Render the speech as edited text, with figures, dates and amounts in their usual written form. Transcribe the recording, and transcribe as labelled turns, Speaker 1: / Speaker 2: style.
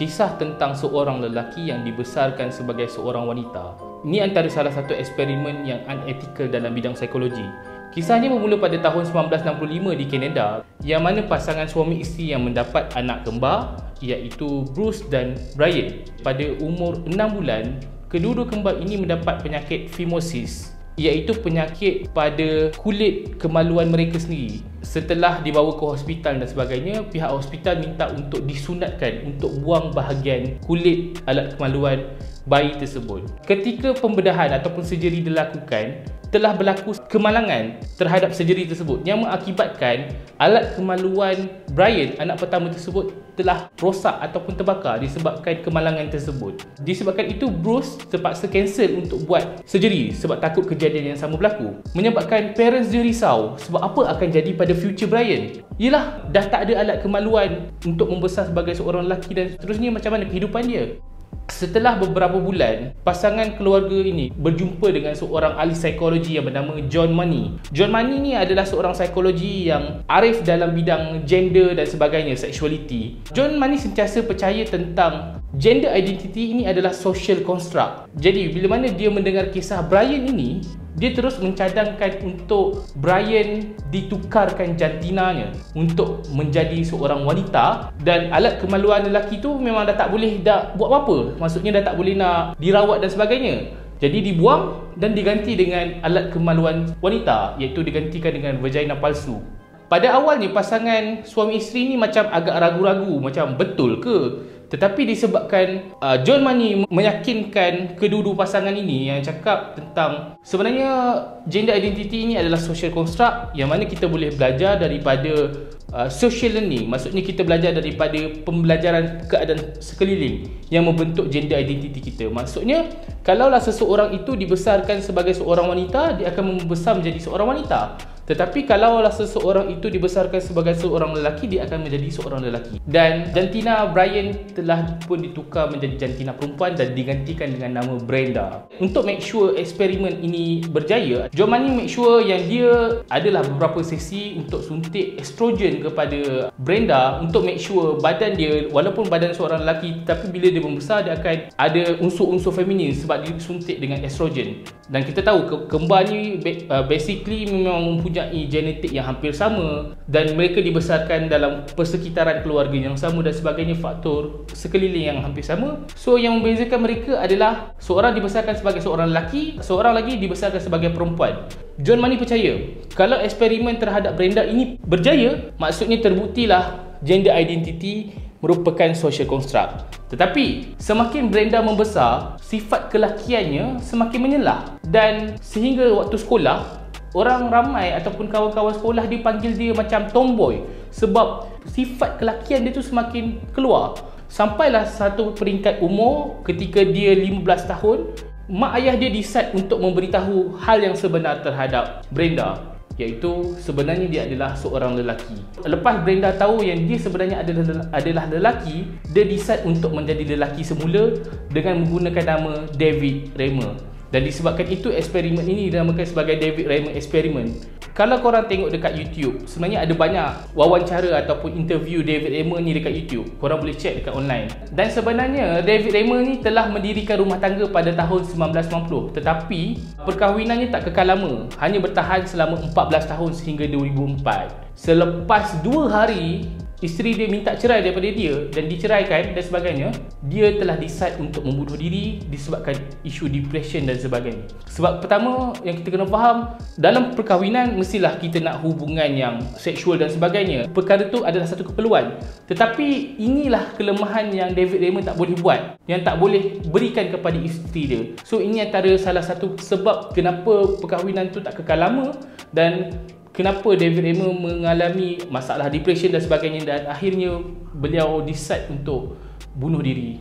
Speaker 1: Kisah tentang seorang lelaki yang dibesarkan sebagai seorang wanita. Ini antara salah satu eksperimen yang unethical dalam bidang psikologi. Kisahnya bermula pada tahun 1965 di Kanada, yang mana pasangan suami isteri yang mendapat anak kembar, iaitu Bruce dan Brian. Pada umur 6 bulan, kedua-dua kembar ini mendapat penyakit phimosis, iaitu penyakit pada kulit kemaluan mereka sendiri. Setelah dibawa ke hospital dan sebagainya, pihak hospital minta untuk disunatkan untuk buang bahagian kulit alat kemaluan bayi tersebut. Ketika pembedahan ataupun surgery dilakukan, telah berlaku kemalangan terhadap surgery tersebut yang mengakibatkan alat kemaluan Brian, anak pertama tersebut, telah rosak ataupun terbakar disebabkan kemalangan tersebut. Disebabkan itu, Bruce terpaksa cancel untuk buat surgery sebab takut kejadian yang sama berlaku. Menyebabkan parents dia risau sebab apa akan jadi pada future Brian. Yelah, dah tak ada alat kemaluan untuk membesar sebagai seorang lelaki dan seterusnya, macam mana kehidupan dia? Setelah beberapa bulan, pasangan keluarga ini berjumpa dengan seorang ahli psikologi yang bernama John Money. John Money ni adalah seorang psikologi yang arif dalam bidang gender dan sebagainya, sexuality. John Money sentiasa percaya tentang gender identity ini adalah social construct. Jadi bila mana dia mendengar kisah Brian ini, dia terus mencadangkan untuk Brian ditukarkan jantinanya untuk menjadi seorang wanita, dan alat kemaluan lelaki tu memang dah tak boleh dah buat apa-apa. Maksudnya dah tak boleh nak dirawat dan sebagainya. Jadi dibuang dan diganti dengan alat kemaluan wanita, iaitu digantikan dengan vagina palsu. Pada awalnya pasangan suami isteri ni macam agak ragu-ragu, macam betul ke? Tetapi disebabkan John Money meyakinkan kedua-dua pasangan ini yang cakap tentang sebenarnya gender identity ini adalah social construct yang mana kita boleh belajar daripada social learning. Maksudnya kita belajar daripada pembelajaran keadaan sekeliling yang membentuk gender identity kita. Maksudnya kalaulah seseorang itu dibesarkan sebagai seorang wanita, dia akan membesar menjadi seorang wanita. Tetapi kalaulah seseorang itu dibesarkan sebagai seorang lelaki, dia akan menjadi seorang lelaki. Dan jantina Brian telah pun ditukar menjadi jantina perempuan dan digantikan dengan nama Brenda. Untuk make sure eksperimen ini berjaya, John Money make sure yang dia adalah beberapa sesi untuk suntik estrogen kepada Brenda untuk make sure badan dia, walaupun badan seorang lelaki, tapi bila dia membesar dia akan ada unsur-unsur feminin sebab dia suntik dengan estrogen. Dan kita tahu kembar ni basically memang mempunyai genetik yang hampir sama dan mereka dibesarkan dalam persekitaran keluarga yang sama dan sebagainya, faktor sekeliling yang hampir sama. So yang membezakan mereka adalah seorang dibesarkan sebagai seorang lelaki, seorang lagi dibesarkan sebagai perempuan. John Money percaya kalau eksperimen terhadap Brenda ini berjaya, maksudnya terbuktilah gender identity merupakan social construct. Tetapi semakin Brenda membesar, sifat kelakiannya semakin menyelah, dan sehingga waktu sekolah orang ramai ataupun kawan-kawan sekolah dia panggil dia macam tomboy sebab sifat kelakian dia tu semakin keluar. Sampailah satu peringkat umur ketika dia 15 tahun, mak ayah dia decide untuk memberitahu hal yang sebenar terhadap Brenda, iaitu sebenarnya dia adalah seorang lelaki. Lepas Brenda tahu yang dia sebenarnya adalah lelaki, dia decide untuk menjadi lelaki semula dengan menggunakan nama David Reimer. Dan disebabkan itu eksperimen ini dinamakan sebagai David Reimer Experiment. Kalau korang tengok dekat YouTube, sebenarnya ada banyak wawancara ataupun interview David Reimer ni dekat YouTube. Korang boleh check dekat online. Dan sebenarnya David Reimer ni telah mendirikan rumah tangga pada tahun 1990. Tetapi perkahwinannya tak kekal lama, hanya bertahan selama 14 tahun sehingga 2004. Selepas 2 hari isteri dia minta cerai daripada dia dan diceraikan dan sebagainya, dia telah decide untuk membunuh diri disebabkan isu depression dan sebagainya. Sebab pertama yang kita kena faham, dalam perkahwinan mestilah kita nak hubungan yang seksual dan sebagainya. Perkara itu adalah satu keperluan. Tetapi inilah kelemahan yang David Reimer tak boleh buat, yang tak boleh berikan kepada isteri dia. So ini antara salah satu sebab kenapa perkahwinan tu tak kekal lama dan kenapa David Reimer mengalami masalah depression dan sebagainya, dan akhirnya beliau decide untuk bunuh diri.